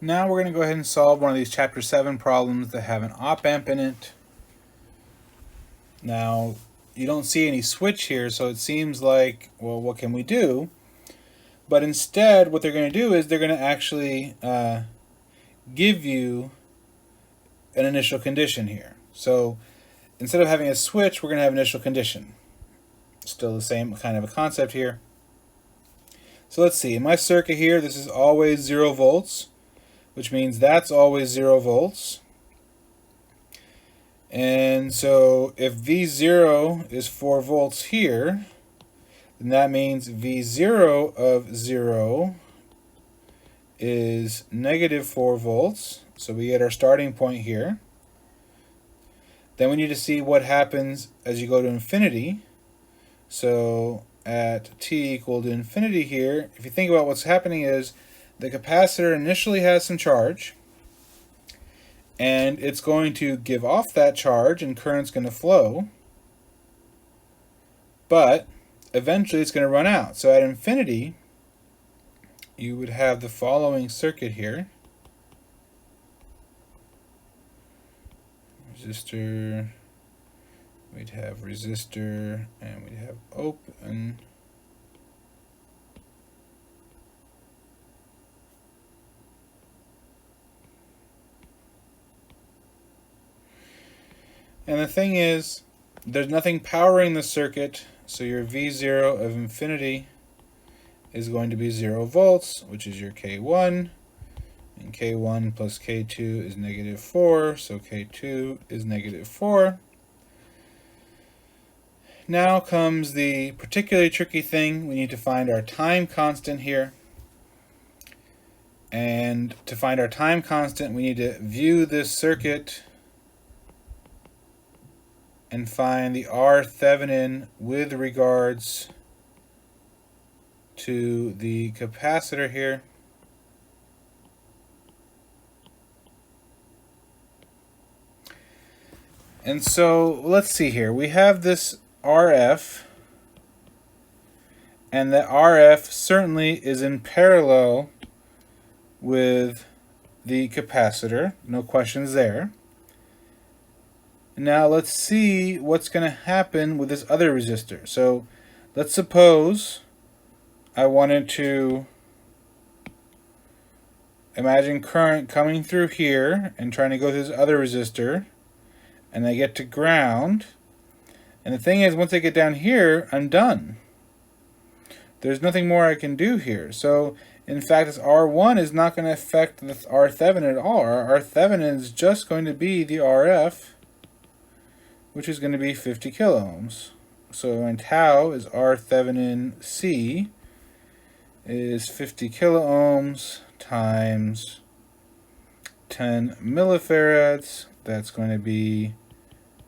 Now we're going to go ahead and solve one of these Chapter 7 problems that have an op-amp in it. Now, you don't see any switch here, so it seems like, well, what can we do? But instead, what they're going to do is they're going to actually give you an initial condition here. So instead of having a switch, we're going to have an initial condition. Still the same kind of a concept here. So let's see, in my circuit here, this is always 0 volts, which means that's always 0 volts. And so if V0 is 4 volts here, then that means V0 of 0 is negative 4 volts. So we get our starting point here. Then we need to see what happens as you go to infinity. So at t equal to infinity here, if you think about what's happening is the capacitor initially has some charge, and it's going to give off that charge and current's going to flow, but eventually it's going to run out. So at infinity, you would have the following circuit here. Resistor, we'd have resistor, and we'd have open. And the thing is, there's nothing powering the circuit, so your V0 of infinity is going to be 0 volts, which is your K1, and K1 plus K2 is negative 4, so K2 is negative 4. Now comes the particularly tricky thing. We need to find our time constant here. And to find our time constant, we need to view this circuit and find the R Thevenin with regards to the capacitor here. And so let's see here. We have this RF, and the RF certainly is in parallel with the capacitor. No questions there. Now let's see what's going to happen with this other resistor. So let's suppose I wanted to imagine current coming through here and trying to go through this other resistor, and I get to ground. And the thing is, once I get down here, I'm done. There's nothing more I can do here. So in fact, this R1 is not going to affect the R Thevenin at all. Our R Thevenin is just going to be the RF, which is going to be 50 kilo ohms. So my tau is R Thevenin C is 50 kilo ohms times 10 millifarads. That's going to be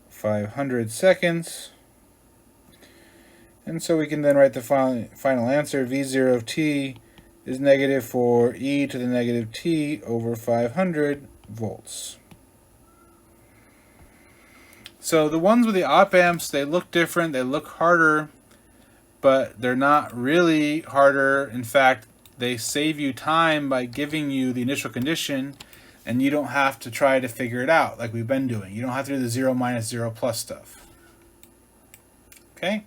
500 seconds. And so we can then write the final answer. V0 of t is negative 4 e to the negative t over 500 volts. So the ones with the op amps, they look different, they look harder, but they're not really harder. In fact, they save you time by giving you the initial condition, and you don't have to try to figure it out like we've been doing. You don't have to do the 0 minus 0 plus stuff. Okay?